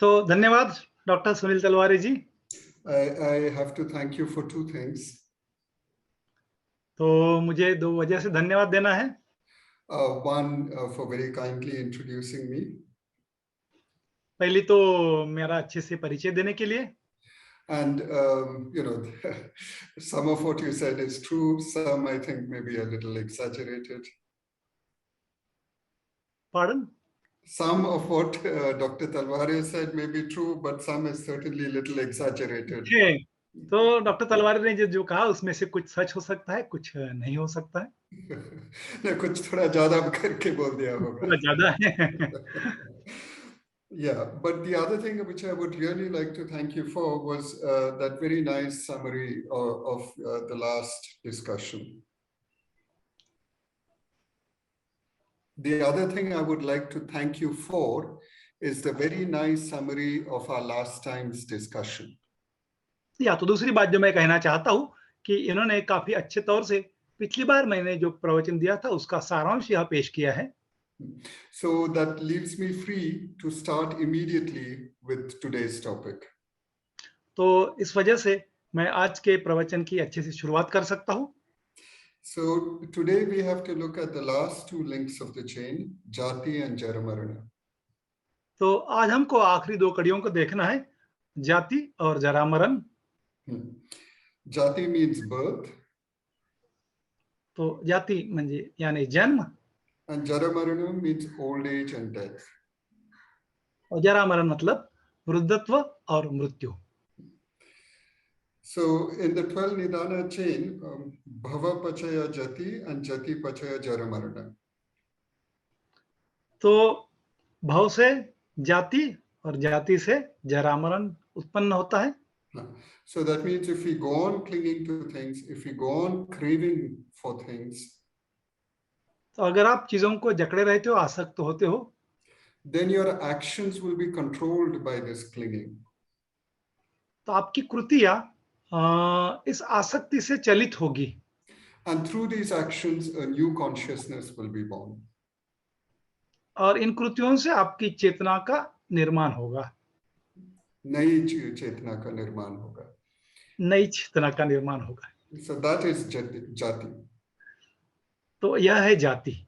तो धन्यवाद doctor Sunil Talware ji. I have to thank you for two things. तो मुझे दो वजह से धन्यवाद देना है। One, for very kindly introducing me. पहली तो मेरा अच्छे से परिचय देने के लिए। And you know, some of what you said is true. Some I think maybe a little exaggerated. Pardon? Some of what Dr. Talware said may be true, but some is certainly a little exaggerated. Okay. तो doctor तलवारे ने जो कहा उसमें से कुछ सच हो सकता है, कुछ नहीं हो सकता है। नहीं, कुछ थोड़ा ज्यादा करके बोल दिया होगा। थोड़ा ज्यादा है। Yeah, but the other thing which I would really like to thank you for was that very nice summary of the last discussion. The other thing I would like to thank you for is the very nice summary of our last time's discussion. या तो दूसरी बात जो मैं कहना चाहता हूँ कि इन्होंने काफी अच्छे तौर से पिछली बार मैंने जो प्रवचन दिया था उसका सारांश यहाँ पेश किया है। So that leaves me free to start immediately with today's topic. तो इस वजह से मैं आज के प्रवचन की अच्छे से शुरुआत कर सकता हूँ। So today we have to look at the last two links of the chain, Jati and Jara Marana. तो आज हमको आखिरी दो कड़ियों को देखना है, जाति और जरा मरण। Jati means birth. तो जाति म्हणजे यानी जन्म। And Jara Marana means old age and death. और जरा मरण मतलब वृद्धत्व और मृत्यु। So in the 12 Nidana chain, Bhava Pachaya Jati and Jati Pachaya Jara Marana. तो भव से जाति और जाति से जरा मरण उत्पन्न होता है। So that means if we go on clinging to things, if we go on craving for things, तो अगर आप चीजों को जकड़े रहते हो, आसक्त होते हो, then your actions will be controlled by this clinging. तो आपकी कृतियां इस आसक्ति से चलित होगी। And through these actions, a new consciousness will be born. और इन कृतियों से आपकी चेतना का निर्माण होगा। नई चेतना का निर्माण होगा। नई चेतना का निर्माण होगा। So that is jati. तो यह है जाति।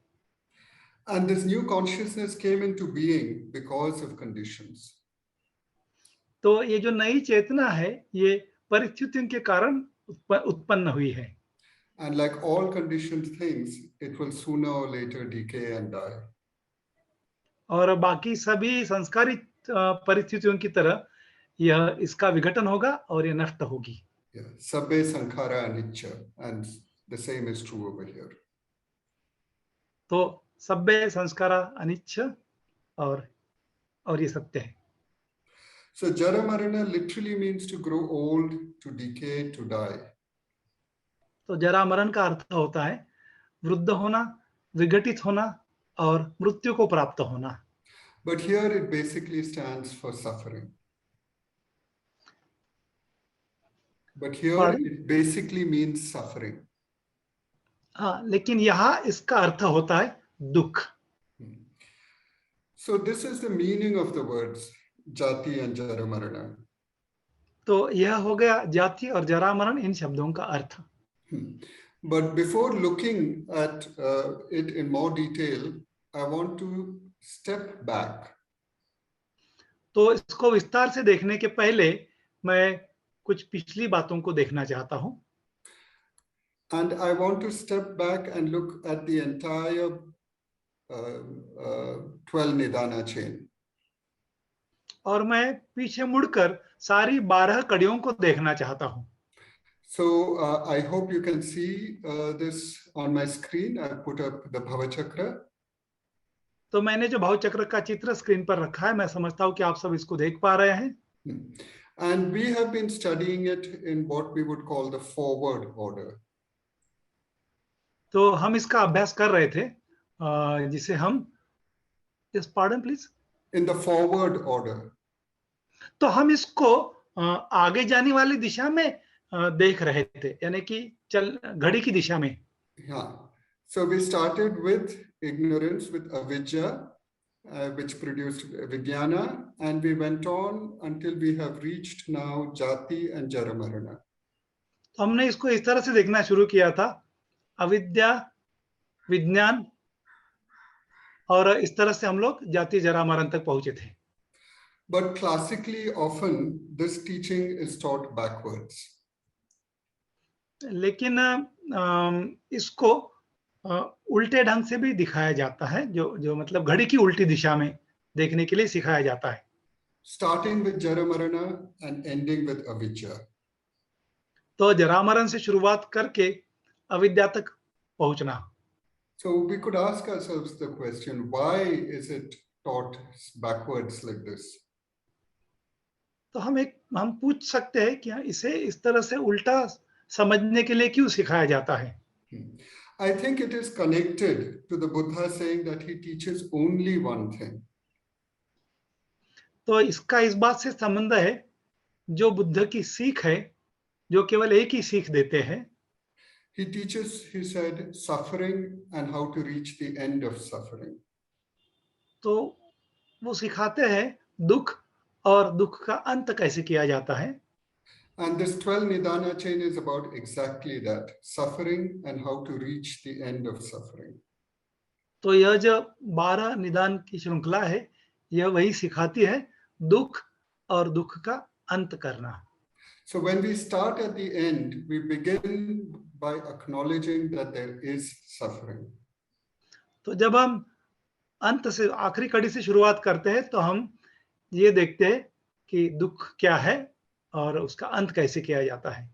And this new consciousness came into being because of conditions. तो ये जो नई चेतना है, ये परिस्थितियों के कारण उत्पन्न हुई है। And like all conditioned things, it will sooner or later decay and die. और बाकी सभी संस्कारित परिस्थितियों की तरह यह इसका विघटन होगा और ये नष्ट होगी। Sabbe sankhara anicca, and the same is true over here. तो सब्बे संस्कारा अनिच्छ और ये सत्य है। So jara marana literally means to grow old, to decay, to die. तो जरा मरण का अर्थ होता है वृद्ध होना, विघटित होना और मृत्यु को प्राप्त होना। But here it basically stands for suffering. But here it basically means suffering. हाँ, लेकिन यहाँ इसका अर्थ होता है दुख। So this is the meaning of the words jati and jara marana. तो यह हो गया जाति और जरा मरण इन शब्दों का अर्थ। But before looking at it in more detail, I want to step back. तो इसको विस्तार से देखने के पहले मैं कुछ पिछली बातों को देखना चाहता हूं। And I want to step back and look at the entire 12 Nidana chain. और मैं पीछे मुड़कर सारी 12 कड़ियों को देखना चाहता हूं। So I hope you can see this on my screen. I put up the BhavaChakra. तो मैंने जो भवचक्र का चित्र स्क्रीन पर रखा है, मैं समझता हूं कि आप सब इसको देख पा रहे हैं। And we have been studying it in what we would call the forward order. तो हम इसका अभ्यास कर रहे थे जिसे हम pardon please, in the forward order. तो हम इसको आगे जाने वाली दिशा में देख रहे थे, यानी कि घड़ी की दिशा में। Yeah. So we started with ignorance, with avidya, which produced Vijnana, and we went on until we have reached now Jati and Jara Marana. तो हमने इसको इस तरह से देखना शुरू किया था, अविद्या, विज्ञान, और इस तरह से हम लोग जाति जरा मरण तक पहुंचे थे. But classically, often this teaching is taught backwards. लेकिन इसको उल्टे ढंग से भी दिखाया जाता है, जो मतलब घड़ी की उल्टी दिशा में देखने के लिए सिखाया जाता है. Starting with Jara Marana and ending with Avidya. तो जरा मरण से शुरुआत करके अविद्या तक पहुंचना. So we could ask ourselves the question, why is it taught backwards like this? तो हम पूछ सकते हैं कि इसे इस तरह से उल्टा समझने के लिए क्यों सिखाया जाता है. I think it is connected to the Buddha saying that he teaches only one thing. तो इसका इस बात से संबंध है, जो बुद्ध की सीख है, जो केवल एक ही सीख देते हैं. He teaches, he said, suffering and how to reach the end of suffering. तो वो सिखाते हैं दुख और दुख का अंत कैसे किया जाता है. And this 12 Nidana chain is about exactly that, suffering and how to reach the end of suffering. तो यह जो 12 निदान की श्रृंखला है, यह वही सिखाती है दुख और दुख का अंत करना. So when we start at the end, we begin by acknowledging that there is suffering. तो जब हम अंत से आखिरी कड़ी से शुरुआत करते हैं, तो हम ये देखते हैं कि दुख क्या है और उसका अंत कैसे किया जाता है.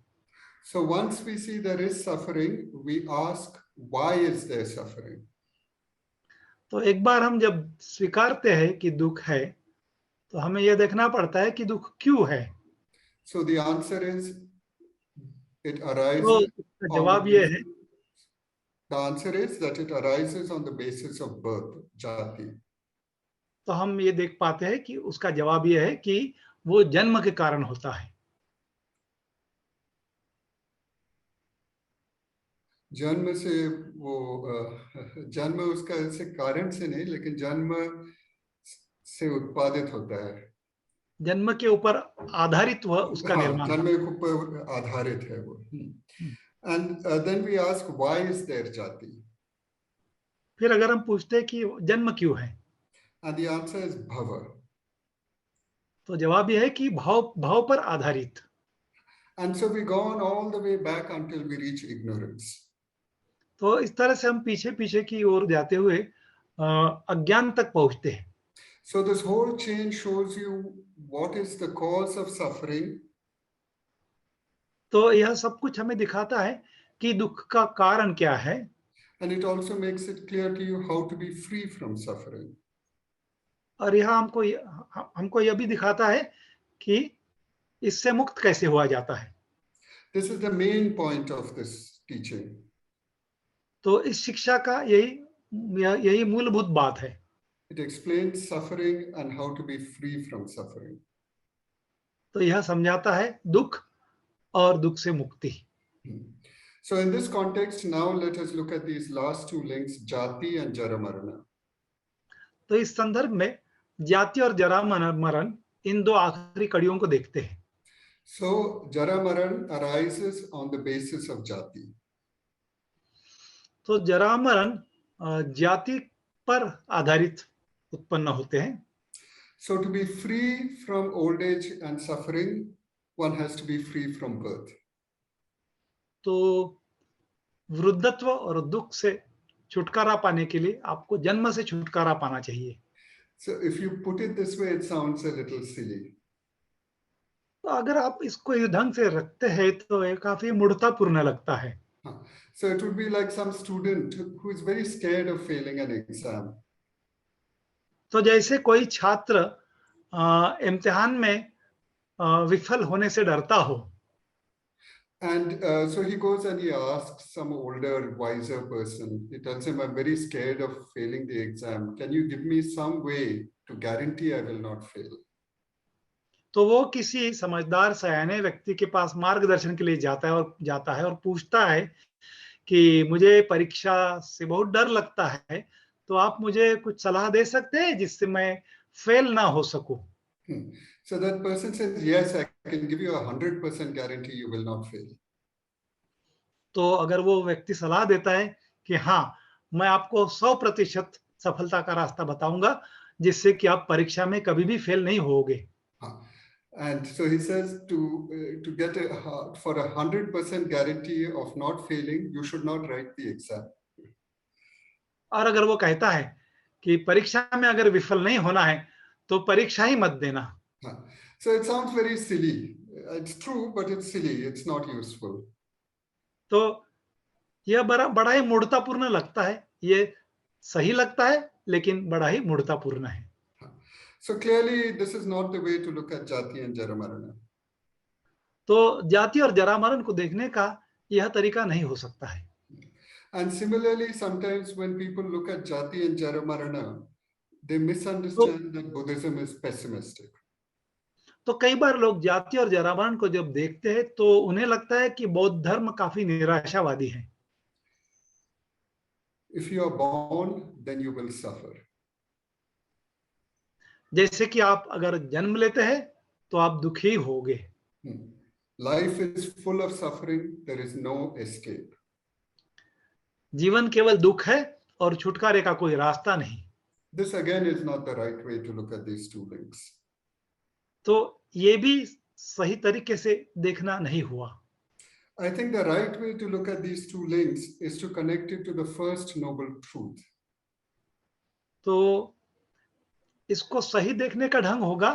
So once we see there is suffering, we ask, why is there suffering? तो एक बार हम जब स्वीकारते हैं कि दुख है, तो हमें यह देखना पड़ता है कि दुख क्यों है. So the answer is, it तो arises. इसका जवाब ये है, The answer is that it arises on the basis of birth, jati. तो हम ये देख पाते हैं कि उसका जवाब ये है कि वो जन्म के कारण होता है. जन्म से वो जन्म उसका ऐसे कारण से नहीं, लेकिन जन्म से उत्पादित होता है. जन्म के ऊपर आधारित वह उसका निर्माण. जन्म के ऊपर आधारित है वो. And then we ask, why is there jati? फिर अगर हम पूछते हैं कि जन्म क्यों है, And the answer is bhava. तो जवाब यह है कि भाव पर आधारित. And so we go on all the way back until we reach ignorance. तो इस तरह से हम पीछे पीछे की ओर जाते हुए अज्ञान तक पहुंचते हैं. So this whole chain shows you what is the cause of suffering. तो यह सब कुछ हमें दिखाता है कि दुख का कारण क्या है. And it also makes it clear to you how to be free from suffering. और यह हमको यह भी दिखाता है कि इससे मुक्त कैसे हुआ जाता है. This is the main point of this teaching. तो इस शिक्षा का यही मूलभूत बात है. It explains suffering and how to be free from suffering. तो यह समझाता है दुख और दुख से मुक्ति. So in this context, now let us look at these last two links, jati and jara marana. तो इस संदर्भ में जाति और जरा मरण, इन दो आखिरी कड़ियों को देखते हैं. So jara maran arises on the basis of jati. तो जरा मरण जाति पर आधारित उत्पन्न होते हैं. So to be free from old age and suffering, one has to be free from birth. तो वृद्धत्व और दुख से छुटकारा पाने के लिए आपको जन्म से छुटकारा पाना चाहिए. So if you put it this way, it sounds a little silly. तो अगर आप इसको इस ढंग से रखते हैं तो ये काफी मूढ़तापूर्ण लगता है. So it would be like some student who is very scared of failing an exam. तो जैसे कोई छात्र इम्तिहान में विफल होने से डरता हो. And so he goes and he asks some older, wiser person. He tells him, I'm very scared of failing the exam. Can you give me some way to guarantee I will not fail? तो वो किसी समझदार सयाने व्यक्ति के पास मार्गदर्शन के लिए जाता है और पूछता है कि मुझे परीक्षा से बहुत डर लगता है, तो आप मुझे कुछ सलाह दे सकते हैं जिससे मैं फेल ना हो सकूं? So that person says, yes, I can give you 100% guarantee you will not fail. तो अगर वो व्यक्ति सलाह देता है कि हाँ, मैं आपको 100% सफलता का रास्ता बताऊंगा जिससे कि आप परीक्षा में कभी भी फेल नहीं होगे। And so he says to get for 100% guarantee of not failing, you should not write the exam. और अगर वो कहता है कि परीक्षा में अगर विफल नहीं होना है तो परीक्षा ही मत देना। So it sounds very silly. It's true, but it's silly. It's not useful. तो यह बड़ा ही मूढ़तापूर्ण लगता है। ये सही लगता है लेकिन बड़ा ही मूढ़तापूर्ण है। So clearly, this is not the way to look at Jati and Jara Marana. तो जाति और जरा मरण को देखने का यह तरीका नहीं हो सकता है। And similarly, sometimes when people look at Jati and Jara Marana, they misunderstand that Buddhism is pessimistic. तो कई बार लोग जाति और जरा मरण को जब देखते हैं तो उन्हें लगता है कि बौद्ध धर्म काफी निराशावादी है। If you are born, then you will suffer. जैसे कि आप अगर जन्म लेते हैं तो आप दुखी होगे। Life is full of suffering. There is no escape. जीवन केवल दुख है और छुटकारे का कोई रास्ता नहीं। This again is not the right way to look at these two links. तो ये भी सही तरीके से देखना नहीं हुआ। I think the right way to look at these two links is to connect it to the first noble truth. तो इसको सही देखने का ढंग होगा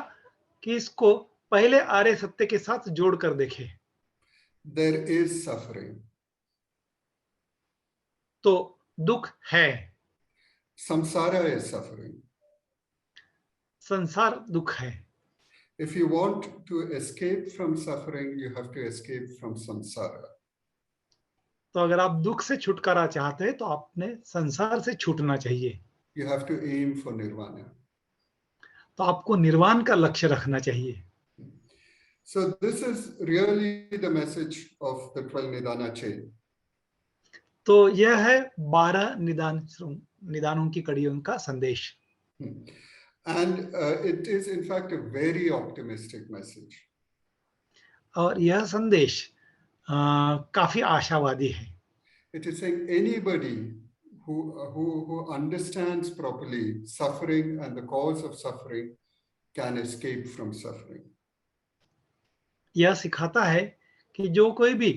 कि इसको पहले आर्य सत्य के साथ जोड़कर देखें। There is suffering. तो दुख है। Samsara is suffering. संसार दुख है। If you want to escape from suffering, you have to escape from samsara. तो अगर आप दुख से छुटकारा चाहते हैं तो आपने संसार से छूटना चाहिए। You have to aim for nirvana. तो आपको निर्वाण का लक्ष्य रखना चाहिए। So this is really the message of the 12 Nidana chain. तो यह है 12 निदानों की कड़ियों का संदेश। And it is in fact a very optimistic message. और यह संदेश काफी आशावादी है। It is saying anybody who understands properly suffering and the cause of suffering can escape from suffering. यह सिखाता है कि जो कोई भी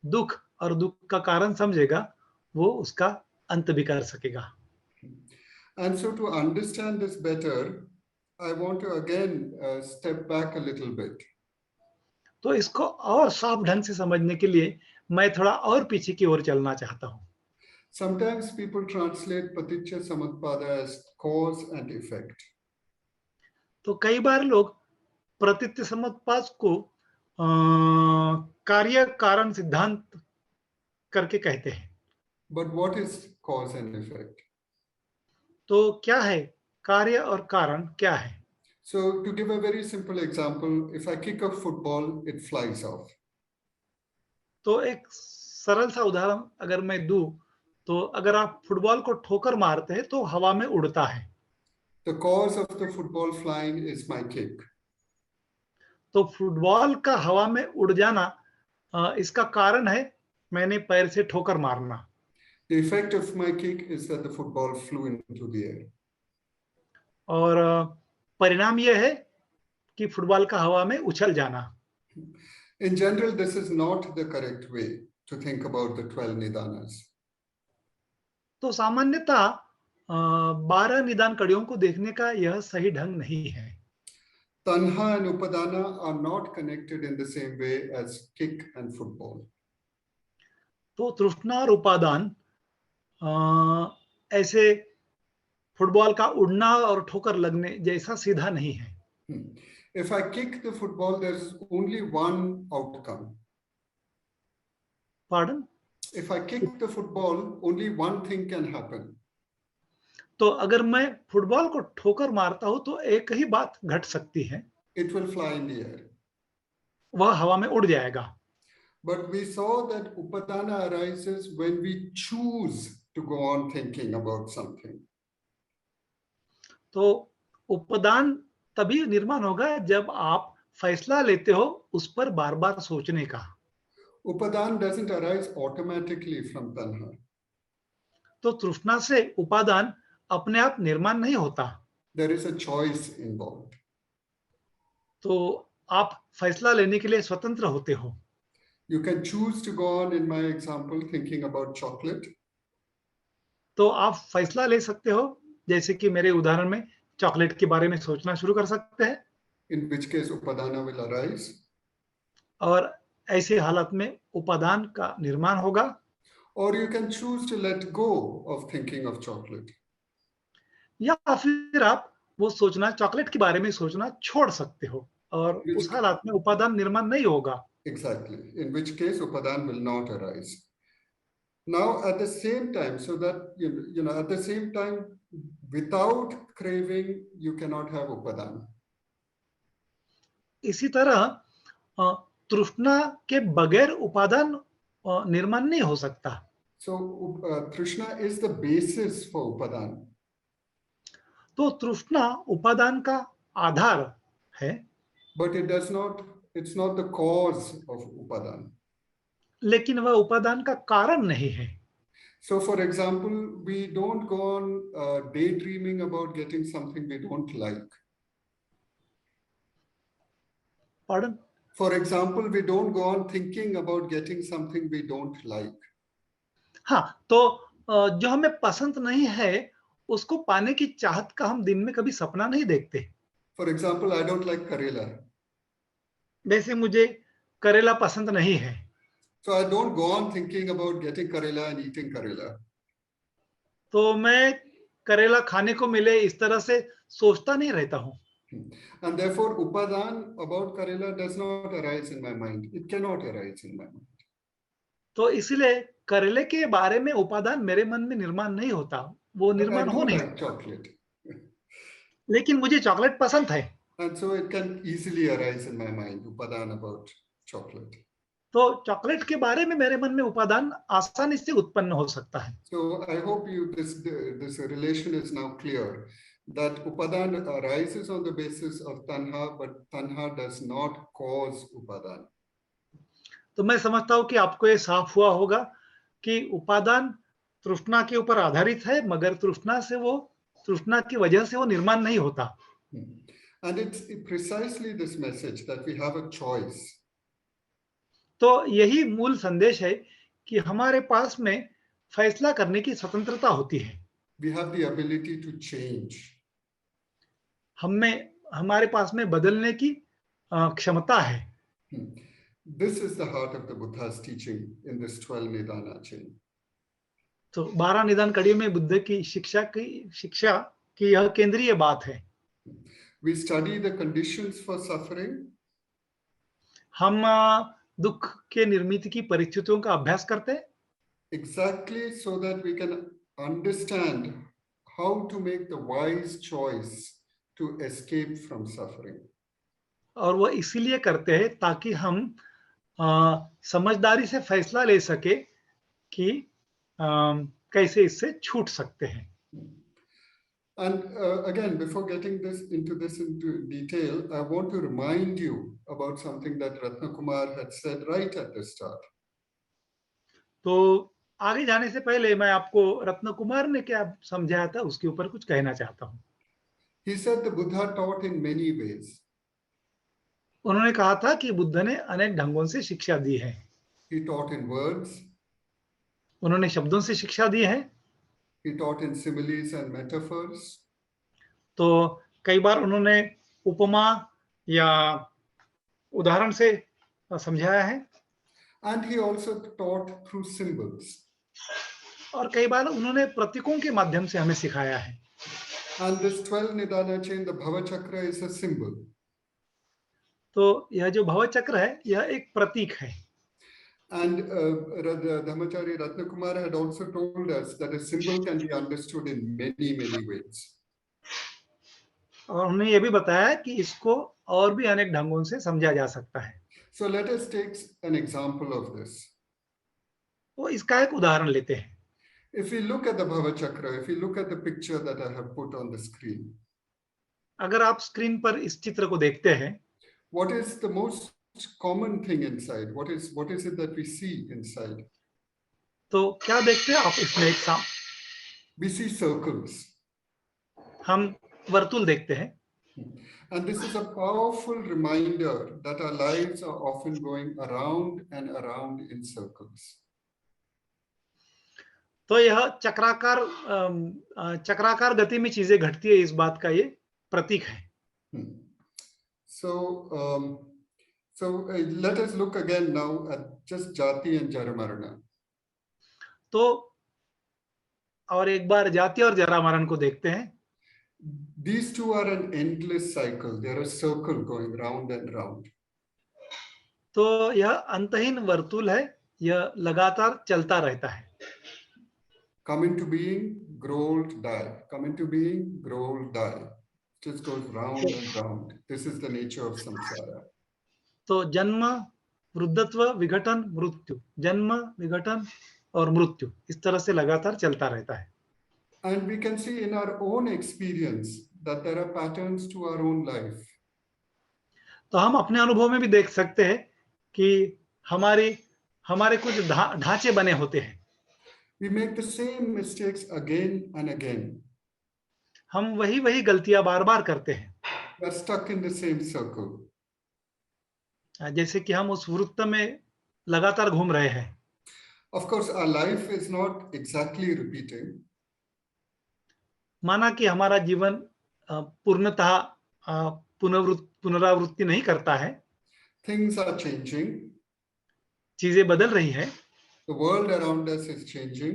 दुख और दुख का कारण समझेगा वो उसका अंत भी कर सकेगा। And so to understand this better, I want to again step back a little bit. तो इसको और साफ ढंग से समझने के लिए मैं थोड़ा और पीछे की ओर चलना चाहता हूँ। Sometimes people translate PaticcaSamyutpada as cause and effect. तो कई बार लोग प्रतिच्चसमुप्पाद को कार्य कारण सिद्धांत करके कहते हैं। But what is cause and effect? तो क्या है कार्य और कारण क्या है? So to give a very simple example, if I kick a football, it flies off. तो एक सरल सा उदाहरण अगर मैं दूं तो अगर आप फुटबॉल को ठोकर मारते हैं तो हवा में उड़ता है। The cause of the football flying is my kick. तो फुटबॉल का हवा में उड़ जाना इसका कारण है मैंने पैर से ठोकर मारना। The effect of my kick is that the football flew into the air. और परिणाम यह है कि फुटबॉल का हवा में उछल जाना। In general, this is not the correct way to think about the 12 nidanas. तो सामान्यतः 12 निदान कड़ियों को देखने का यह सही ढंग नहीं है। Tanha and upadana are not connected in the same way as kick and football. तो तृष्णा और उपादान ऐसे फुटबॉल का उड़ना और ठोकर लगने जैसा सीधा नहीं है। If I kick the football, there's only one outcome. Pardon? If I kick the football, only one thing can happen. तो अगर मैं फुटबॉल को ठोकर मारता हूं तो एक ही बात घट सकती है। It will fly in the air. वह हवा में उड़ जाएगा। But we saw that upadana arises when we choose to go on thinking about something. तो उपादान तभी निर्माण होगा जब आप फैसला लेते हो उस पर बार-बार सोचने का। Upadan doesn't arise automatically from tanha. तो तृष्णा से उपादान अपने आप निर्माण नहीं होता। There is a choice involved. तो आप फैसला लेने के लिए स्वतंत्र होते हो। You can choose to go on, in my example, thinking about chocolate. तो आप फैसला ले सकते हो, जैसे कि मेरे उदाहरण में चॉकलेट के बारे में सोचना शुरू कर सकते हैं, In which case upadana will arise. और ऐसे हालत में उपादान का निर्माण होगा। Or you can choose to let go of thinking of chocolate. या फिर आप वो सोचना, चॉकलेट के बारे में सोचना छोड़ सकते हो, और उस हालत में उपादान निर्माण नहीं होगा। Exactly. In which case upadan will not arise. Now, at the same time, so that you know, at the same time, without craving, you cannot have upadan. इसी तरह तृष्णा के बगैर उपादान निर्माण नहीं हो सकता। So, trishna is the basis for upadan. तो तृष्णा उपादान का आधार है, But it's not the cause of upadan. लेकिन वह उपादान का कारण नहीं है। So, for example, we don't go on daydreaming about getting something we don't like. Pardon? For example, we don't go on thinking about getting something we don't like. हाँ, तो जो हमें पसंद नहीं है उसको पाने की चाहत का हम दिन में कभी सपना नहीं देखते। For example, I don't like karela. वैसे मुझे करेला पसंद नहीं है, So I don't go on thinking about getting karela and eating karela. तो मैं करेला खाने को मिले इस तरह से सोचता नहीं रहता हूँ। And therefore, upadan about karela does not arise in my mind. It cannot arise in my mind. तो इसलिए करेले के बारे में उपादान मेरे मन में निर्माण नहीं होता, वो But I निर्माण हो do नहीं like सकता। chocolate. लेकिन मुझे चॉकलेट पसंद है, And so it can easily arise in my mind, upadan about chocolate. तो चॉकलेट के बारे में मेरे मन में उपादान आसानी से उत्पन्न हो सकता है। So I hope this relation is now clear, that upadan arises on the basis of tanha, but tanha does not cause upadan. तो मैं समझता हूँ कि आपको ये साफ हुआ होगा कि उपादान तृष्णा के ऊपर आधारित है, मगर तृष्णा की वजह से वो निर्माण नहीं होता। And it's precisely this message that we have a choice. तो यही मूल संदेश है कि हमारे पास में फैसला करने की स्वतंत्रता होती है। We have the ability to change. हमारे पास में बदलने की क्षमता है। This is the heart of the Buddha's teaching in this 12 Nidana chain. तो 12 निदान कड़ी में बुद्ध की शिक्षा की यह केंद्रीय बात है। We study the conditions for suffering. हम दुख के निर्मित की परिस्थितियों का अभ्यास करते हैं, Exactly so that we can understand how to make the wise choice to escape from suffering. और वो इसीलिए करते हैं ताकि हम समझदारी से फैसला ले सके कि कैसे इससे छूट सकते हैं। And again, before getting into detail, I want to remind you about something that Ratnakumar had said right at the start. तो आगे जाने से पहले मैं आपको रत्न कुमार ने क्या समझाया था उसके ऊपर कुछ कहना चाहता हूँ। He said the Buddha taught in many ways. उन्होंने कहा था कि बुद्ध ने अनेक ढंगों से शिक्षा दी है। He taught in words. उन्होंने शब्दों से शिक्षा दी है। He taught in similes and metaphors. तो कई बार उन्होंने उपमा या उदाहरण से समझाया है। And he also taught through symbols. और कई बार उन्होंने प्रतीकों के माध्यम से हमें सिखाया है। And this 12 Nidana chain, the BhavaChakra, is a symbol. तो यह जो भवचक्र है यह एक प्रतीक है। And Dhamacharya Ratnakumar had also told us that a symbol can be understood in many ways. और उन्होंने ये भी बताया कि इसको और भी अनेक ढंगों से समझा जा सकता है। So let us take an example of this. तो इसका एक उदाहरण लेते हैं। If we look at the BhavaChakra, if we look at the picture that I have put on the screen, अगर आप स्क्रीन पर इस चित्र को देखते हैं, what is the most common thing inside? What is it that we see inside? तो क्या देखते हैं आप इसमें? We see circles. हम वर्तुल देखते हैं, And this is a powerful reminder that our lives are often going around and around in circles. तो यह चक्राकार गति में चीजें घटती है, इस बात का ये प्रतीक है। So let us look again now at just Jati and Jara Marana. तो और एक बार जाति और जरा मरण को देखते हैं। These two are an endless cycle. They are a circle going round and round. तो यह अंतहीन वर्तुल है, यह लगातार चलता रहता है। Come into being, grow old, die. Come into being, grow old, die. Just goes round and round. This is the nature of samsara. तो जन्म, वृद्धत्व, विघटन, मृत्यु, जन्म, विघटन और मृत्यु, इस तरह से लगातार चलता रहता है। And we can see in our own experience that there are patterns to our own life. तो हम अपने अनुभव में भी देख सकते हैं कि हमारे कुछ ढांचे बने होते हैं। We make the same mistakes again and again. हम वही गलतियां बार बार करते हैं। We are stuck in the same circle. जैसे कि हम उस वृत्त में लगातार घूम रहे हैं। Of course, our life is not exactly repeating. माना कि हमारा जीवन पूर्णतः पुनरावृत्ति नहीं करता है। Things are changing. चीजें बदल रही है। The world around us is changing.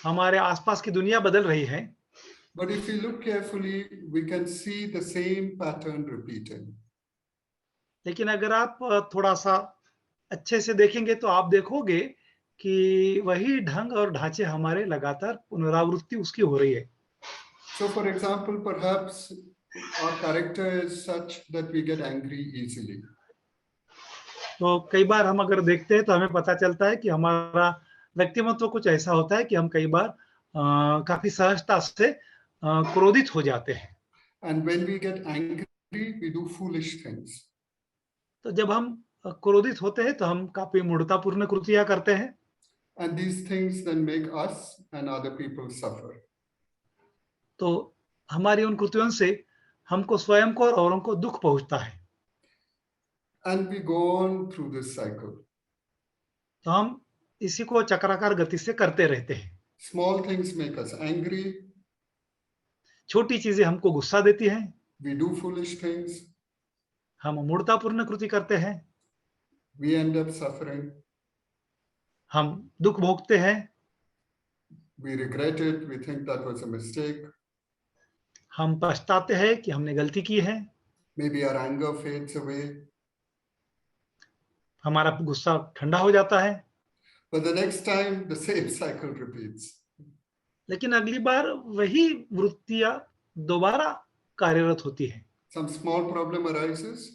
हमारे आसपास की दुनिया बदल रही है। But if we look carefully, we can see the same pattern repeating. लेकिन अगर आप थोड़ा सा अच्छे से देखेंगे तो आप देखोगे कि वही ढंग और ढांचे हमारे लगातार पुनरावृत्ति उसकी हो रही है। So for example, perhaps our character is such that we get angry easily. तो कई बार हम अगर देखते हैं तो हमें पता चलता है कि हमारा व्यक्तित्व कुछ ऐसा होता है कि हम कई बार काफी सहजता से क्रोधित हो जाते हैं। And when we get angry, we do foolish things. तो जब हम क्रोधित होते हैं तो हम काफी मूढ़तापूर्ण कृतियां करते हैं। And these things then make us and other people suffer. तो हमारी उन कृतियों से हमको स्वयं को और औरों को दुख पहुंचता है। And we go on through this cycle. तो हम इसी को चक्राकार गति से करते रहते हैं। Small things make us angry. छोटी चीजें हमको गुस्सा देती हैं। We do foolish things. हम मूढ़तापूर्ण कृति करते हैं। We end up suffering. हम दुख भोगते हैं। We regret it. We think that was a mistake. हम पछताते हैं कि हमने गलती की है। Maybe our anger fades away. हमारा गुस्सा ठंडा हो जाता है। But the next time, the same cycle repeats. लेकिन अगली बार वही वृत्तियां दोबारा कार्यरत होती है। Some small problem arises.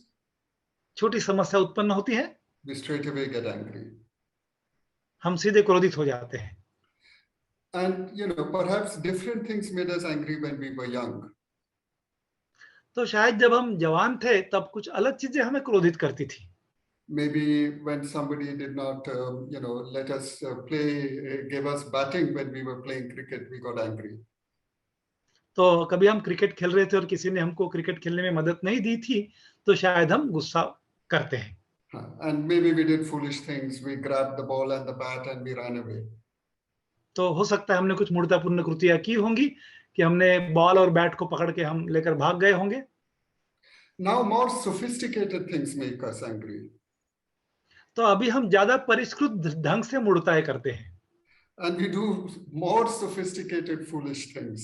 छोटी समस्या उत्पन्न होती है। We straight away get angry. हम सीधे क्रोधित हो जाते हैं। And perhaps different things made us angry when we were young. तो शायद जब हम जवान थे तब कुछ अलग चीजें हमें क्रोधित करती थी। Maybe when somebody did not, let us play, gave us batting when we were playing cricket, we got angry. तो कभी हम क्रिकेट खेल रहे थे और किसी ने हमको क्रिकेट खेलने में मदद नहीं दी थी तो शायद हम गुस्सा करते हैं। And maybe we did foolish things. We grabbed the ball and the bat and we ran away. तो हो सकता है हमने कुछ मूढ़तापूर्ण कृतियां की होंगी कि हमने बॉल और बैट को पकड़ के हम लेकर भाग गए होंगे। Now more sophisticated things make us angry. तो अभी हम ज्यादा परिष्कृत ढंग से मूढ़ताएं करते हैं। And we do more sophisticated foolish things.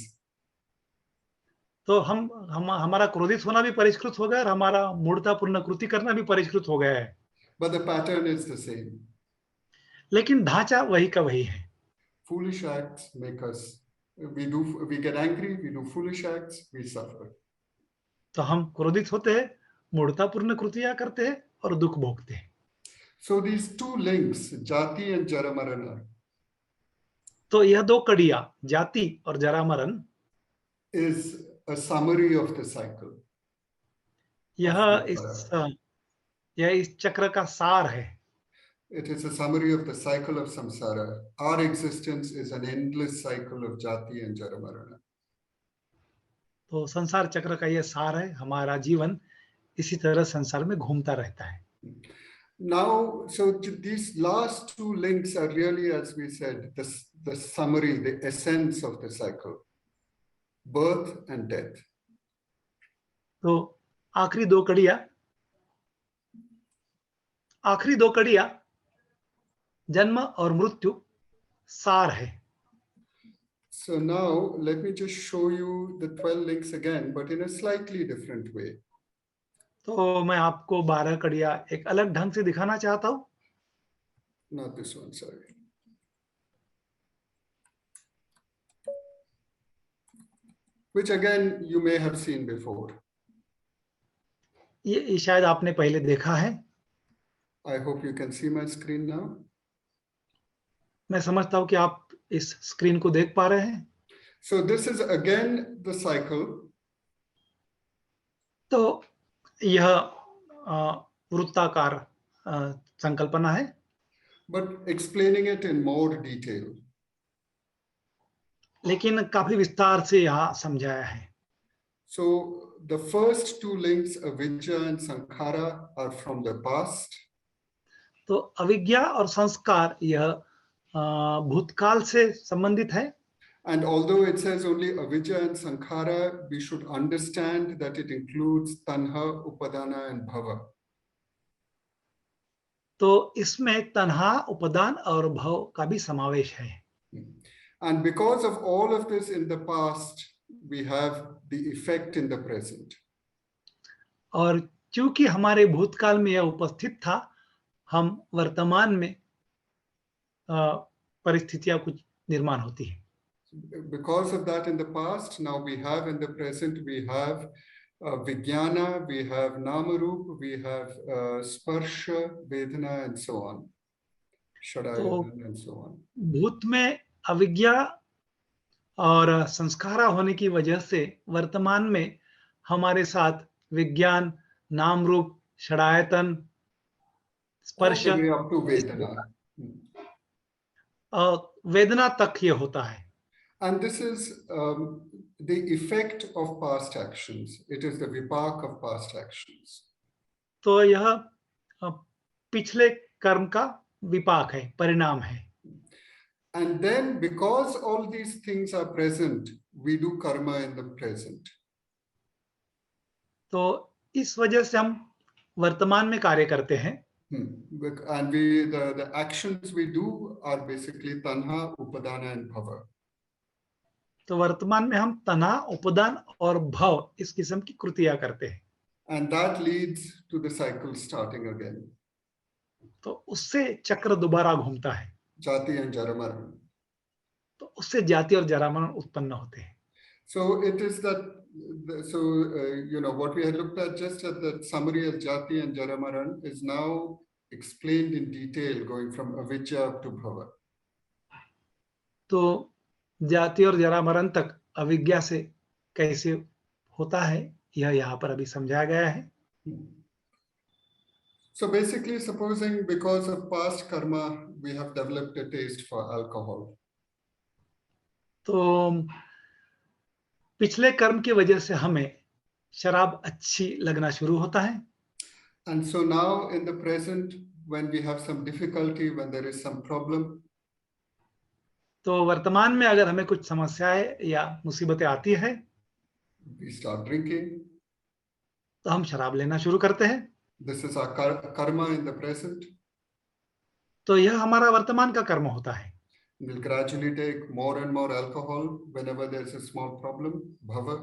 तो हमारा क्रोधित होना भी परिष्कृत हो गया और हमारा मूढ़तापूर्ण कृति करना भी परिष्कृत हो गया है। But the pattern is the same. लेकिन ढांचा वही का वही है। Foolish acts make us, we get angry, we do foolish acts, we suffer. तो हम क्रोधित होते हैं, मूढ़तापूर्ण कृतियां करते हैं और दुख भोगते हैं। So these two links, Jati and Jara Marana. तो यह दो कड़ियां, जाति और जरा मरण, is a summary of the cycle. यह इस चक्र का सार है. It is a summary of the cycle of samsara. Our existence is an endless cycle of jati and jara marana. तो संसार चक्र का यह सार है. हमारा जीवन इसी तरह संसार में घूमता रहता है. Now, so these last two links are really, as we said, the summary, the essence of the cycle, birth and death. तो आखिरी दो कड़ियां जन्म और मृत्यु सार है. So now let me just show you the 12 links again, but in a slightly different way. तो मैं आपको 12 कड़ियां एक अलग ढंग से दिखाना चाहता हूं. Not this one, sorry. Which again you may have seen before. ये शायद आपने पहले देखा है. I hope you can see my screen now. मैं समझता हूं कि आप इस स्क्रीन को देख पा रहे हैं. So this is again the cycle. तो यह वृत्ताकार संकल्पना है. But explaining it in more detail. लेकिन काफी विस्तार से यहाँ समझाया है. So the first two links, avidya and sankhara, are from the past. तो अविज्ञा और संस्कार यह भूतकाल से संबंधित है. And although it says only avidya and sankhara, we should understand that it includes tanha, upadana and bhava. तो इसमें तन्हा, उपादान और भव का भी समावेश है. And because of all of this in the past, we have the effect in the present. और चूंकि हमारे भूतकाल में यह उपस्थित था, हम वर्तमान में परिस्थितियां कुछ निर्माण होती है. Because of that in the past, now we have in the present, we have Vijnana, we have Namarup, we have Sparsha, Vedana and so on. Shadayana and so on. भूत में अविज्ञा और संस्कारा होने की वजह से वर्तमान में हमारे साथ विज्ञान, नाम रूप, षडायतन, स्पर्श, up to Vedana. वेदना तक ये होता है. And this is the effect of past actions. It is the vipak of past actions. तो यह पिछले कर्म का विपाक है, परिणाम है. And then because all these things are present, we do karma in the present. तो इस वजह से हम वर्तमान में कार्य करते हैं. And the actions we do are basically tanha, upadana and bhava. तो वर्तमान में हम तन्हा, उपादान और भव इस किस्म की कृतियां करते हैं. And that leads to the cycle starting again. तो उससे चक्र दोबारा घूमता है. Jati and jara maran. तो उससे जाति और जरा मरण उत्पन्न होते हैं. So it is that, you know, what we had looked at just at the summary of jati and jara maran is now explained in detail, going from avidya up to bhava. तो जाति और जरा मरण तक अविज्ञा से कैसे होता है, यह यहाँ पर अभी समझाया गया है. So basically, supposing because of past karma, we have developed a taste for alcohol. तो पिछले कर्म की वजह से हमें शराब अच्छी लगना शुरू होता है. And so now in the present, when we have some difficulty, when there is some problem, तो वर्तमान में अगर हमें कुछ समस्याएं या मुसीबतें आती है, we start drinking. तो हम शराब लेना शुरू करते हैं. This is our karma in the present. तो यह हमारा वर्तमान का कर्म होता है. We'll gradually take more and more alcohol whenever there's a small problem, bhava.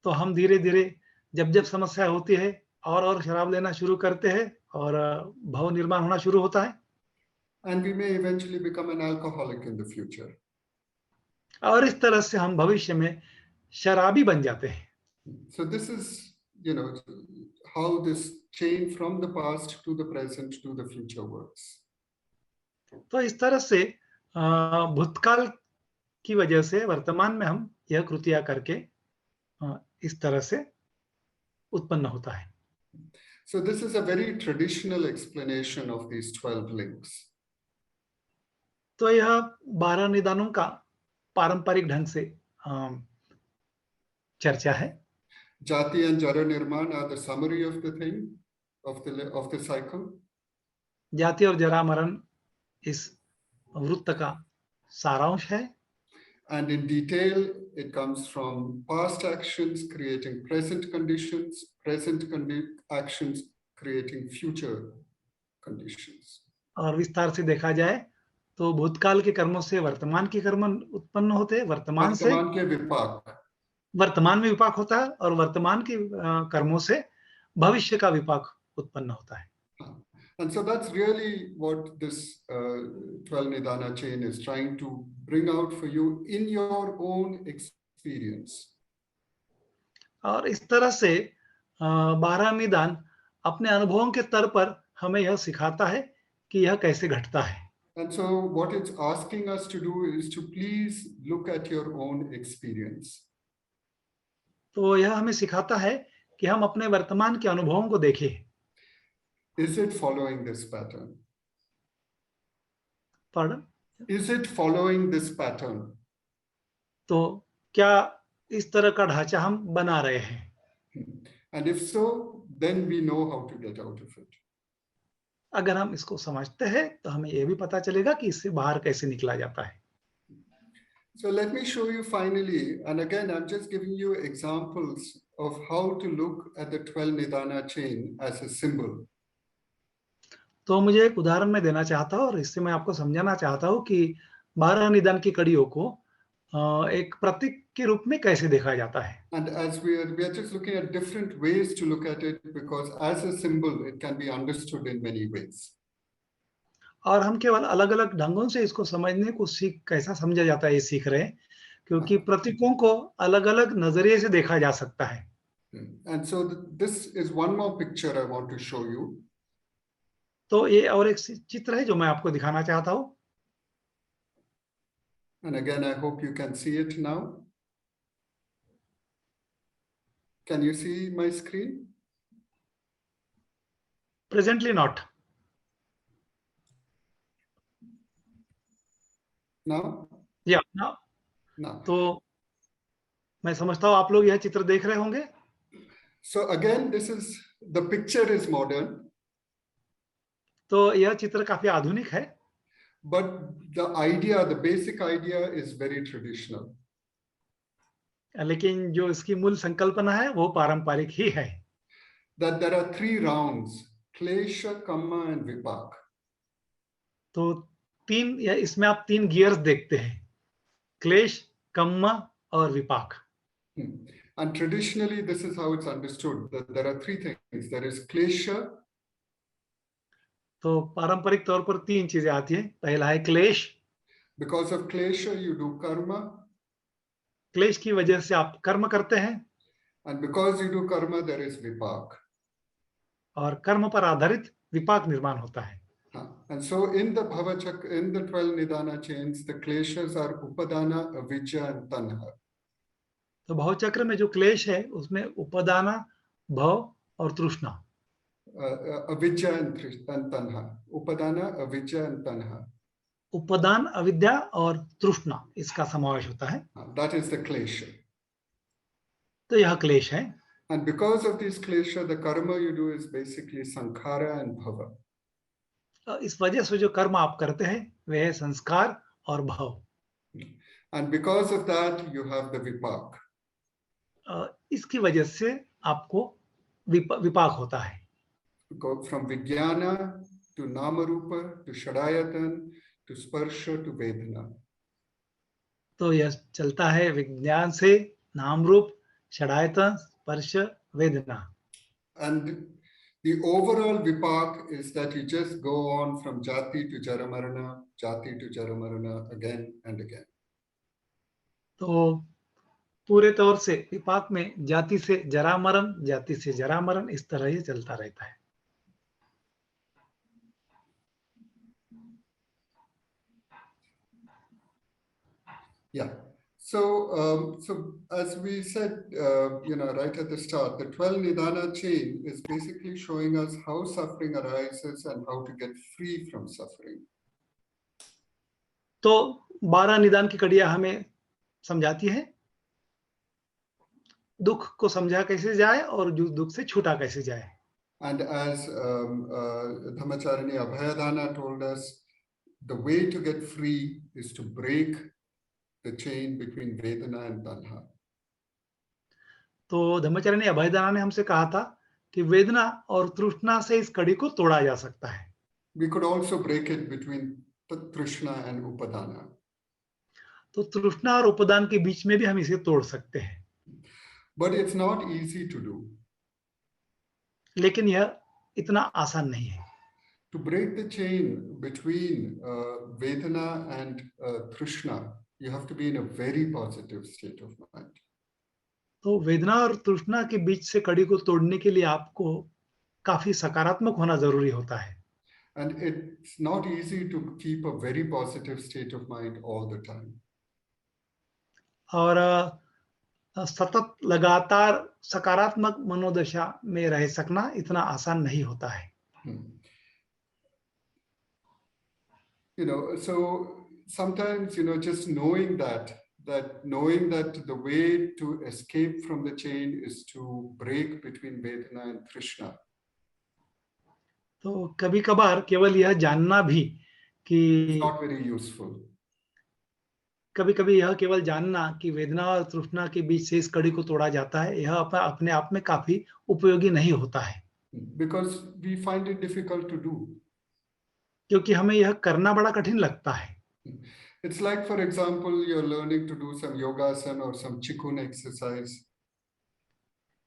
तो हम धीरे धीरे जब समस्या होती है और शराब लेना शुरू करते हैं और भव निर्माण होना शुरू होता है. And we may eventually become an alcoholic in the future. और इस तरह से हम भविष्य में शराबी बन जाते हैं. So this is, you know, how this chain from the past to the present to the future works. तो इस तरह से भूतकाल की वजह से वर्तमान में हम यह कृतियां करके इस तरह से उत्पन्न होता है। So this is a very traditional explanation of these 12 links. तो यह 12 निदानों का पारंपरिक ढंग से चर्चा है। Jati and Jara Nirman are the summary of the thing, of the cycle. जाति और जरा मरण इस वृत्त का सारांश है। And in detail, it comes from past actions creating present conditions, actions creating future conditions. और विस्तार से देखा जाए तो भूतकाल के कर्मों से वर्तमान के कर्म उत्पन्न होते हैं, वर्तमान से के विपाक, वर्तमान में विपाक होता है, और वर्तमान के कर्मों से भविष्य का विपाक उत्पन्न होता है। And so that's really what this 12 Nidana chain is trying to bring out for you in your own experience. और इस तरह से 12 निदान अपने अनुभवों के स्तर पर हमें यह सिखाता है कि यह कैसे घटता है। And so what it's asking us to do is to please look at your own experience. तो यह हमें सिखाता है कि हम अपने वर्तमान के अनुभवों को देखें। Is it following this pattern? Pardon? Is it following this pattern? तो क्या इस तरह का ढांचा हम बना रहे हैं? And if so, then we know how to get out of it. अगर हम इसको समझते हैं तो हमें यह भी पता चलेगा कि इससे बाहर कैसे निकला जाता है। So let me show you finally, and again, I'm just giving you examples of how to look at the 12 Nidana chain as a symbol. तो मुझे एक उदाहरण मैं देना चाहता हूँ और इससे मैं आपको समझाना चाहता हूँ कि 12 निदान की कड़ियों को एक प्रतीक के रूप में कैसे देखा जाता है। And as we are just looking at different ways to look at it, because as a symbol, it can be understood in many ways. और हम केवल अलग-अलग ढंगों से इसको समझने को कैसा समझा जाता है ये सीख रहे हैं, क्योंकि प्रतीकों को अलग-अलग नजरिए से देखा जा सकता है। And so this is one more picture I want to show you. तो ये और एक चित्र है जो मैं आपको दिखाना चाहता हूँ। And again, I hope you can see it now. Can you see my screen? Presently not. Now? Yeah, now. Now. तो मैं समझता हूँ आप लोग यह चित्र देख रहे होंगे। So again, the picture is modern. तो यह चित्र काफी आधुनिक है। But the basic idea is very traditional. लेकिन जो इसकी मूल संकल्पना है वो पारंपरिक ही है। That there are 3 rounds: klesha, kamma and vipak. तो इसमें आप 3 गियर्स देखते हैं, क्लेश, कम्मा और विपाक। And traditionally, this is how it's understood, that there are 3 things. There is klesha. तो पारंपरिक तौर पर 3 चीजें आती हैं। पहला है क्लेश। Because of klesha, you do karma. क्लेश की वजह से आप कर्म करते हैं। And because you do karma, there is vipak. और कर्म पर आधारित विपाक निर्माण होता है। And so in the BhavaChakra, in the 12 Nidana chains, the kleshas are upadana, avidya and tanha. तो भवचक्र में जो क्लेश है उसमें उपादाना, भव और तृष्णा। Avidya and tanha. Upadana, avidya and tanha. उपादान, अविद्या और तृष्णा इसका समावेश होता है। That is the klesha. तो यह क्लेश है। And because of these klesha, the karma you do is basically sankhara and bhava. इस वजह से जो कर्म आप करते हैं वे है संस्कार और भव। And because of that, you have the vipak. इसकी वजह से आपको विपाक होता है। Go from vijnana to namarupa to shadayatan to sparsha to vedana. तो यह चलता है विज्ञान से नाम रूप, षडायतन, स्पर्श, वेदना। And the overall vipak is that you just go on from jati to jara marana again and again. तो पूरे तौर से विपाक में जाति से जरा मरण, जाति से जरा मरण, इस तरह ही चलता रहता है। Yeah. So as we said, right at the start, the 12 Nidana chain is basically showing us how suffering arises and how to get free from suffering. तो 12 निदान की कड़ियां हमें समझाती है दुख को समझा कैसे जाए और दुख से छूटा कैसे जाए. And as Dhammacharini Abhayadana told us, the way to get free is to break the chain between Vedana and Tanha. तो धम्मचारिणी अभयदाना ने हमसे कहा था कि वेदना और तृष्णा से इस कड़ी को तोड़ा जा सकता है. We could also break it between Trishna and Upadana. तो तृष्णा और उपादान के बीच में भी हम इसे तोड़ सकते हैं. But it's not easy to do. लेकिन यह इतना आसान नहीं है. To break the chain between Vedana and Trishna, you have to be in a very positive state of mind. तो वेदना और तृष्णा के बीच से कड़ी को तोड़ने के लिए आपको काफी सकारात्मक होना जरूरी होता है. And it's not easy to keep a very positive state of mind all the time. और सतत लगातार सकारात्मक मनोदशा में रह सकना इतना आसान नहीं होता है. So sometimes, just knowing that the way to escape from the chain is to break between Vedana and Trishna. तो कभी कभार केवल यह जानना भी कि It's not very useful. कभी कभी यह केवल जानना कि वेदना और तृष्णा के बीच से इस कड़ी को तोड़ा जाता है, यह अपने आप में काफी उपयोगी नहीं होता है. Because we find it difficult to do. क्योंकि हमें यह करना बड़ा कठिन लगता है. It's like, for example, you're learning to do some yogasana or some qigong exercise.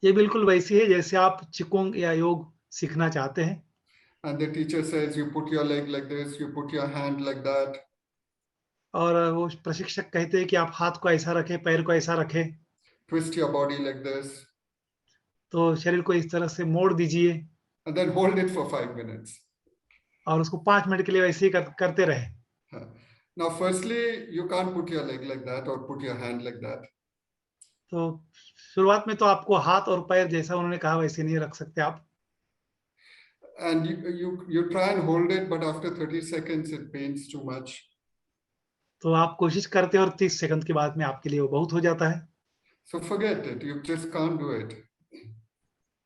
ये बिल्कुल वैसी है जैसे आप चिकुंग या योग सीखना चाहते हैं. And the teacher says, you put your leg like this, you put your hand like that. और वो प्रशिक्षक कहते हैं कि आप हाथ को ऐसा रखें, पैर को ऐसा रखें. Twist your body like this. तो शरीर को इस तरह से मोड़ दीजिए. And then hold it for 5 minutes. और उसको 5 मिनट के लिए वैसे ही करते रहे. Now, firstly, you can't put your leg like that or put your hand like that. तो शुरुआत में तो आपको हाथ और पैर जैसा उन्होंने कहा वैसे नहीं रख सकते आप. And you try and hold it, but after 30 seconds it pains too much. तो आप कोशिश करते हैं और 30 सेकंड के बाद में आपके लिए वो बहुत हो जाता है. So forget it. You just can't do it.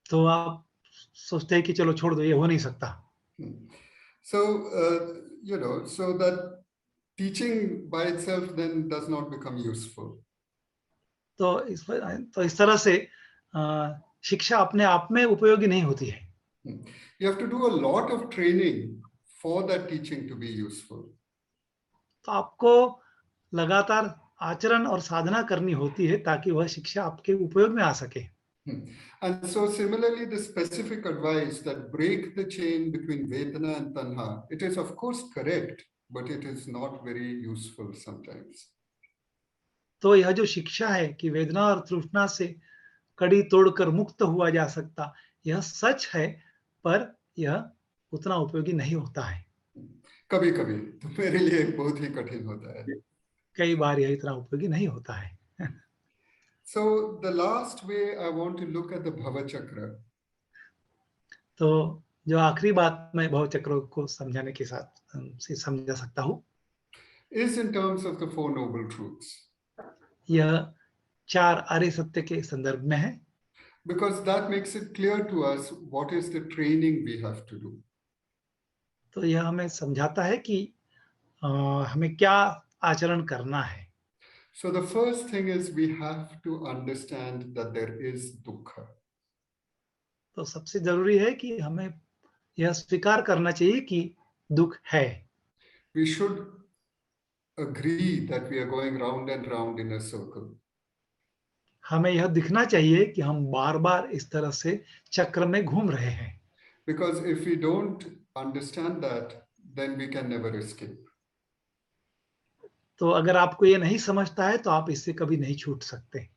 तो आप सोचते हैं कि चलो छोड़ दो, ये हो नहीं सकता. So so that teaching by itself then does not become useful. तो इस तरह से शिक्षा अपने आप में उपयोगी नहीं होती है. You have to do a lot of training for that teaching to be useful. तो आपको लगातार आचरण और साधना करनी होती है ताकि वह शिक्षा आपके उपयोग में आ सके. And so similarly, the specific advice that break the chain between Vedana and Tanha, it is of course correct, but it is not very useful sometimes. तो यह जो शिक्षा है कि वेदना और तृष्णा से कड़ी तोड़कर मुक्त हुआ जा सकता, यह सच है, पर यह उतना उपयोगी नहीं होता है. कभी-कभी तो मेरे लिए बहुत ही कठिन होता है. कई बार यह इतना उपयोगी नहीं होता है. So the last way I want to look at the BhavaChakra. तो जो आखिरी बात मैं भवचक्र को समझाने के साथ से समझा सकता हूँ, is in terms of the four noble truths. यह 4 आर्य सत्य के संदर्भ में है. Because that makes it clear to us what is the training we have to do. तो यह हमें समझाता है कि हमें क्या आचरण करना है. So the first thing is we have to understand that there is dukkha. तो सबसे जरूरी है कि हमें यह स्वीकार करना चाहिए कि दुख है. We should agree that we are going round and round in a circle. हमें यह दिखना चाहिए कि हम बार-बार इस तरह से चक्र में घूम रहे हैं. Because if we don't understand that, then we can never escape. तो अगर आपको ये नहीं समझता है तो आप इससे कभी नहीं छूट सकते.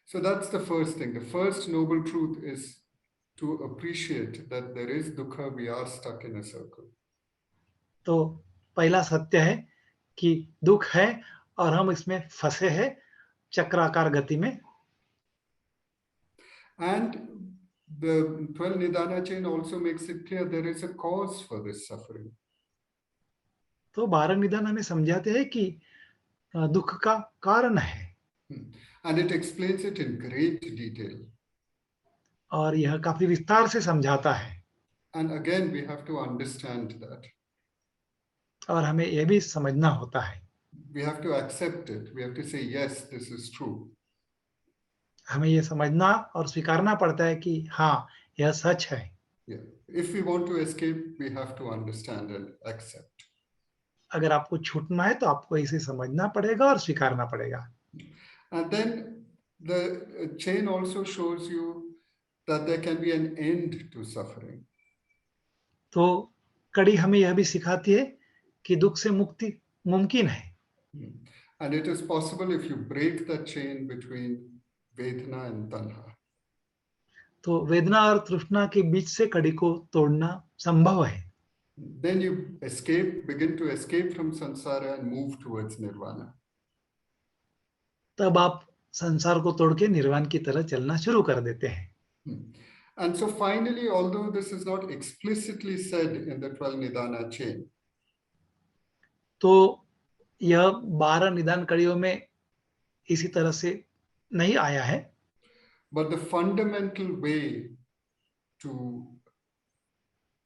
So that's the first thing. The first noble truth is to appreciate that there is dukkha, we are stuck in a circle. तो पहला सत्य है कि दुख है और हम इसमें फंसे हैं चक्राकार गति में। And the 12 Nidana chain also makes it clear there is a cause for this suffering. तो 12 निदान हमें समझाते हैं कि दुख का कारण है, And it explains it in great detail. और यह काफी विस्तार से समझाता है। And again, we have to understand that. और हमें यह भी समझना होता है, We have to accept it. We have to say, yes, this is true. हमें यह समझना और स्वीकारना पड़ता है कि हाँ, यह सच है। Yeah. If we want to escape, we have to understand and accept. अगर आपको छूटना है तो आपको इसे समझना पड़ेगा और स्वीकारना पड़ेगा। And then the chain also shows you that there can be an end to suffering. तो कड़ी हमें यह भी सिखाती है कि दुख से मुक्ति मुमकिन है। And it is possible if you break that chain between Vedana and Tanha. तो वेदना और तृष्णा के बीच से कड़ी को तोड़ना संभव है। Then you begin to escape from samsara and move towards nirvana. तब आप संसार को तोड़ के निर्वाण की तरह चलना शुरू कर देते हैं। And so finally, although this is not explicitly said in the 12 Nidana chain, तो यह 12 निदान कड़ियों में इसी तरह से नहीं आया है, but the fundamental way to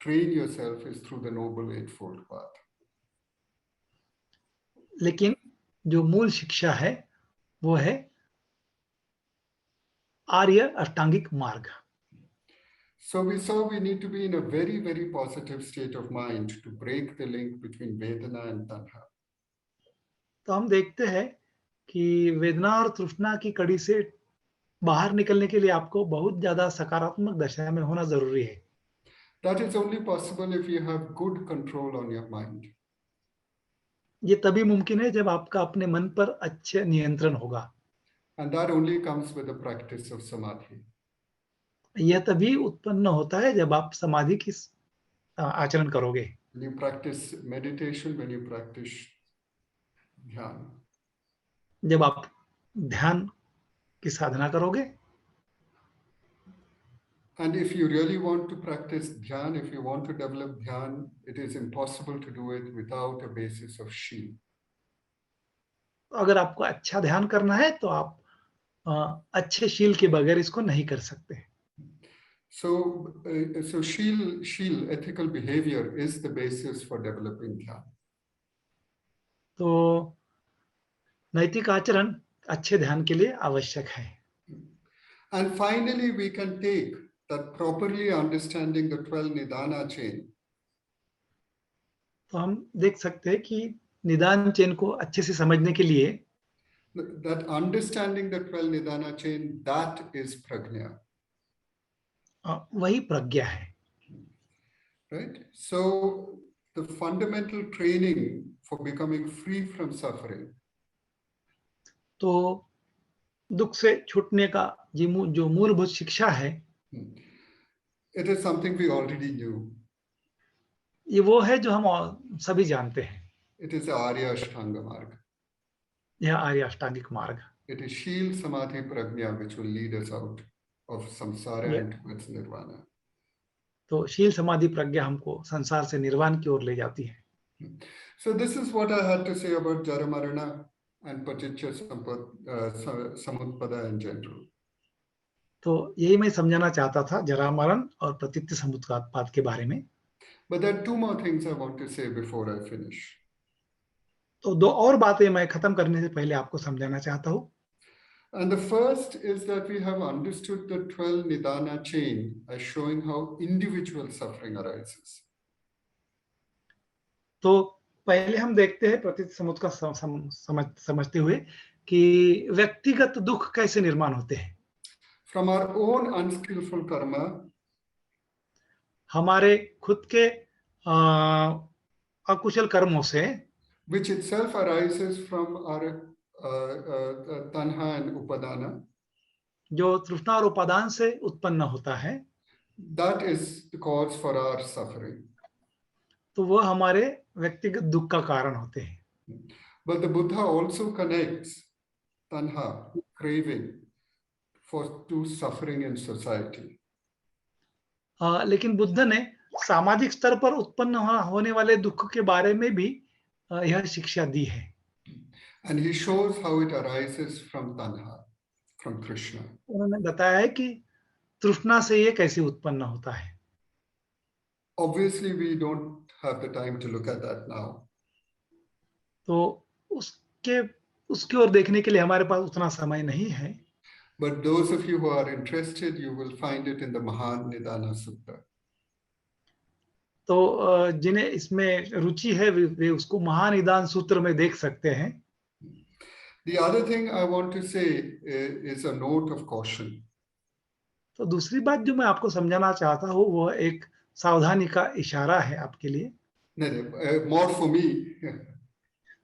train yourself is through the Noble Eightfold Path. लेकिन जो मूल शिक्षा है वो है आर्य अष्टांगिक मार्ग। So we saw we need to be in a very, very positive state of mind to break the link between Vedana and Tanha. तो हम देखते हैं कि वेदना और तृष्णा की कड़ी से बाहर निकलने के लिए आपको बहुत ज्यादा सकारात्मक दशा में होना जरूरी है। That is only possible if you have good control on your mind. ये तभी मुमकिन है जब आपका अपने मन पर अच्छे नियंत्रण होगा। And that only comes with the practice of samadhi. यह तभी उत्पन्न होता है जब आप समाधि की आचरण करोगे। When you practice meditation, when you practice dhyan. जब आप ध्यान की साधना करोगे। And if you really want to practice dhyan, if you want to develop dhyan, it is impossible to do it without a basis of shil. अगर आपको अच्छा ध्यान करना है तो आप अच्छे शील के बगैर इसको नहीं कर सकते। So shil, ethical behavior, is the basis for developing dhyan. तो नैतिक आचरण अच्छे ध्यान के लिए आवश्यक है। And finally, we can take that properly understanding the 12 Nidana chain. तो हम देख सकते हैं कि निदान चेन को अच्छे से समझने के लिए That understanding the 12 Nidana chain, that is prajna. वही प्रज्ञा है। Right? So the fundamental training for becoming free from suffering. तो दुख से छूटने का जो मूलभूत शिक्षा है, it is something we already knew. ये वो है जो हम सभी जानते हैं। It is the Arya Ashtanga Marg. यह आर्य अष्टांगिक मार्ग। It is Shil Samadhi Prajna which will lead us out of samsara and towards nirvana. तो शील समाधि प्रज्ञा हमको संसार से निर्वाण की ओर ले जाती है। So this is what I had to say about Jara Marana and PaticcaSamyutpada in general. तो यही मैं समझाना चाहता था जरा मरण और पतिच्चसमुत्पाद के बारे में। But there are two more things I want to say before I finish. तो दो और बातें मैं खत्म करने से पहले आपको समझाना चाहता हूँ। And the first is that we have understood the 12 Nidana chain as showing how individual suffering arises. तो पहले हम देखते हैं प्रतिच्चसमुत्त का समझते हुए कि व्यक्तिगत दुख कैसे निर्माण होते हैं। From our own unskillful karma, हमारे खुद के अकुशल कर्मों से, which itself arises from our tanha and upadana, जो तृष्णा और उपादान से उत्पन्न होता है, that is the cause for our suffering. तो वो हमारे व्यक्तिगत दुख का कारण होते हैं। But the Buddha also connects tanha, craving, to suffering in society. लेकिन बुद्ध ने सामाजिक स्तर पर उत्पन्न होने वाले दुख के बारे में भी यह शिक्षा दी है. And he shows how it arises from tanha, from Krishna. उन्होंने बताया है कि तृष्णा से ये कैसे उत्पन्न होता है. Obviously, we don't have the time to look at that now. तो उसके ओर देखने के लिए हमारे पास उतना समय नहीं है. But those of you who are interested, you will find it in the Mahanidana Sutta. तो जिन्हें इसमें रुचि है वे उसको महानिदान सूत्र में देख सकते हैं. The other thing I want to say is a note of caution. तो दूसरी बात जो मैं आपको समझाना चाहता हूँ वो एक सावधानी का इशारा है आपके लिए. More for me.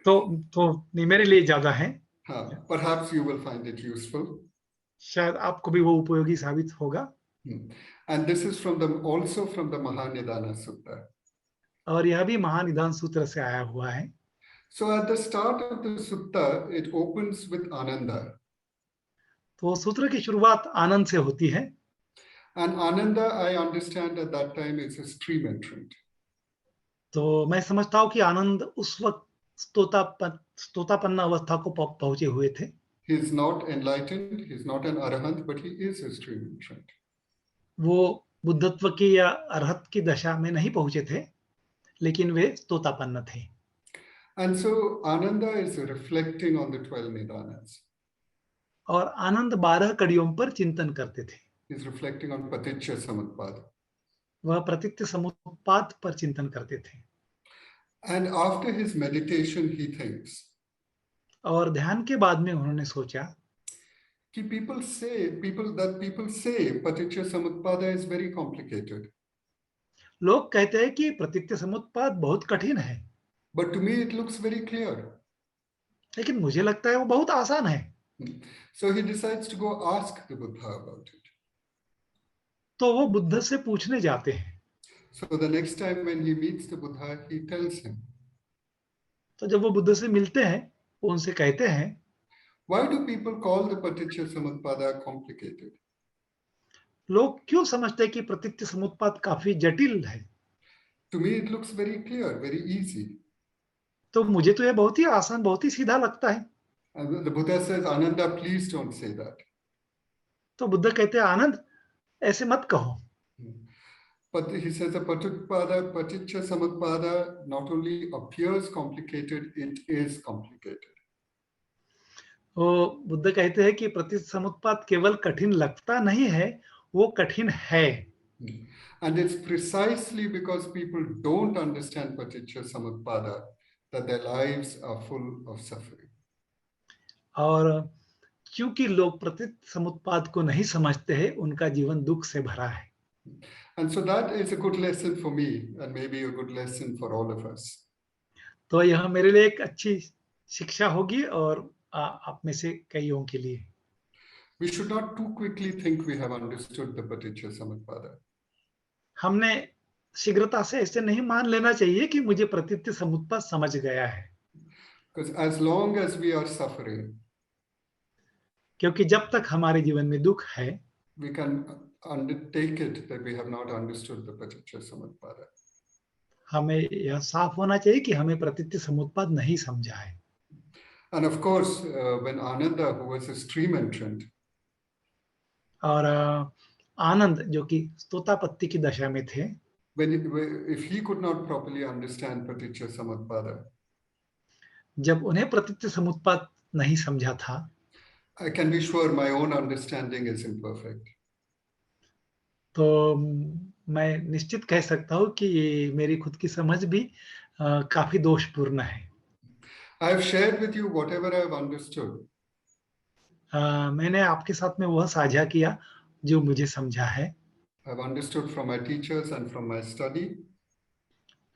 तो मेरे लिए ज्यादा है. Perhaps you will find it useful. शायद आपको भी वो उपयोगी साबित होगा. And this is also from the Mahanidana Sutta. और यह भी महानिदान सूत्र से आया हुआ है. So at the start of the sutta, it opens with Ananda. तो सूत्र की शुरुआत आनंद से होती है. And Ananda, I understand at that time, is a stream entrant. तो मैं समझता हूँ कि आनंद उस वक्त स्तोतापन्न अवस्था को पहुंचे हुए थे. He is not enlightened, he is not an arahant, but he is a stream entrant. वो बुद्धत्व की या अरहत की दशा में नहीं पहुंचे थे, लेकिन वे स्तोतापन्न थे. And so Ananda is reflecting on the 12 nidanas. और आनंद 12 कड़ियों पर चिंतन करते थे. He is reflecting on PaticcaSamyutpada. वह प्रतीच्य समुत्पाद पर चिंतन करते थे. And after his meditation, he thinks. और ध्यान के बाद में उन्होंने सोचा कि people say PaticcaSamyutpada is very complicated. लोग कहते हैं कि प्रतीच्य समुत्पाद बहुत कठिन है. But to me it looks very clear. लेकिन मुझे लगता है वो बहुत आसान है. So he decides to go ask the Buddha about it. तो वो बुद्ध से पूछने जाते हैं. So the next time when he meets the Buddha, he tells him. तो जब वो बुद्ध से मिलते हैं, वो उनसे कहते हैं, Why do people call the PaticcaSamyutpada complicated? लोग क्यों समझते हैं कि प्रतीच्य समुत्पाद काफी जटिल है? To me it looks very clear, very easy. तो मुझे तो ये बहुत ही आसान, बहुत ही सीधा लगता है. And the Buddha says, Ananda, please don't say that. तो बुद्ध कहते हैं, आनंद, ऐसे मत कहो. But he says the PaticcaSamyutpada not only appears complicated, it is complicated. वो बुद्ध कहते हैं कि प्रतीच्य समुत्पाद केवल कठिन लगता नहीं है, वो कठिन है. And it's precisely because people don't understand PaticcaSamyutpada that their lives are full of suffering. और क्योंकि लोग प्रतीच्य समुत्पाद को नहीं समझते हैं, उनका जीवन दुख से भरा है. And so that is a good lesson for me, and maybe a good lesson for all of us. तो यह मेरे लिए एक अच्छी शिक्षा होगी और आप में से कईयों के लिए. We should not too quickly think we have understood the PaticcaSamyutpada. हमने शीघ्रता से ऐसे नहीं मान लेना चाहिए कि मुझे प्रतीच्य समुत्पाद समझ गया है. Because as long as we are suffering, क्योंकि जब तक हमारे जीवन में दुख है, we can undertake it that we have not understood the PaticcaSamyutpada. हमें यह साफ होना चाहिए कि हमें प्रतीच्य समुत्पाद नहीं समझा है. And of course, when Ananda, who was a stream entrant, और आनंद जो कि स्तोतापत्ति की दशा में थे, if he could not properly understand PaticcaSamyutpada, जब उन्हें प्रतीच्य समुत्पाद नहीं समझा था, I can be sure my own understanding is imperfect. तो मैं निश्चित कह सकता हूँ कि मेरी खुद की समझ भी काफी दोषपूर्ण है. I have shared with you whatever I have understood. मैंने आपके साथ में वह साझा किया जो मुझे समझा है. I have understood from my teachers and from my study.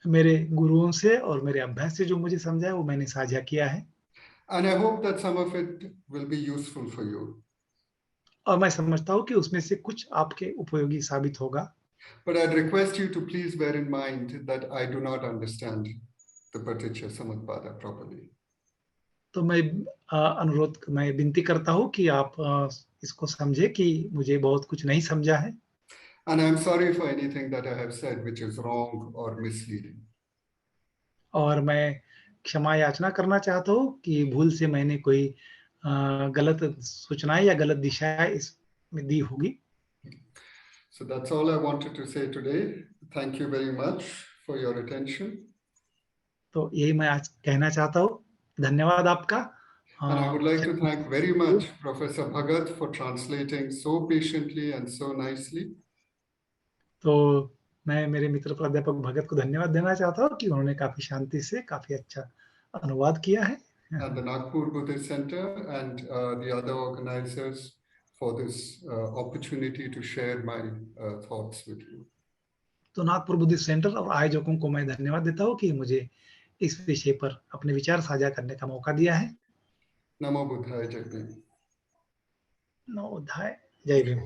मेरे गुरुओं से और मेरे अभ्यास से जो मुझे समझा है वो मैंने साझा किया है. And I hope that some of it will be useful for you. और मैं समझता हूँ कि उसमें से कुछ आपके उपयोगी साबित होगा. But I'd request you to please bear in mind that I do not understand the PaticcaSamyutpada properly. तो मैं मैं विनती करता हूँ कि आप इसको समझे कि मुझे बहुत कुछ नहीं समझा है। And I'm sorry for anything that I have said which is wrong or misleading. और मैं क्षमा याचना करना चाहता हूँ कि भूल से मैंने कोई गलत सूचनाएं या गलत दिशाएं इसमें दी होगी। So that's all I wanted to say today. Thank you very much for your attention. तो यही मैं आज कहना चाहता हूँ। धन्यवाद आपका। And I would like to thank very much Professor Bhagat for translating so patiently and so nicely. तो मैं मेरे मित्र प्राध्यापक भगत को धन्यवाद देना चाहता हूँ कि उन्होंने काफी शांति से काफी अच्छा अनुवाद किया है। And the Nagpur Buddhist Center and the other organizers for this opportunity to share my thoughts with you. तो नागपुर बुद्धिस्ट सेंटर और आयोजकों को मैं धन्यवाद देता हूँ कि मुझे इस विषय पर अपने विचार साझा करने का मौका दिया है। नमो बुद्धाय जय भीम। नमो बुद्धाय जय भीम।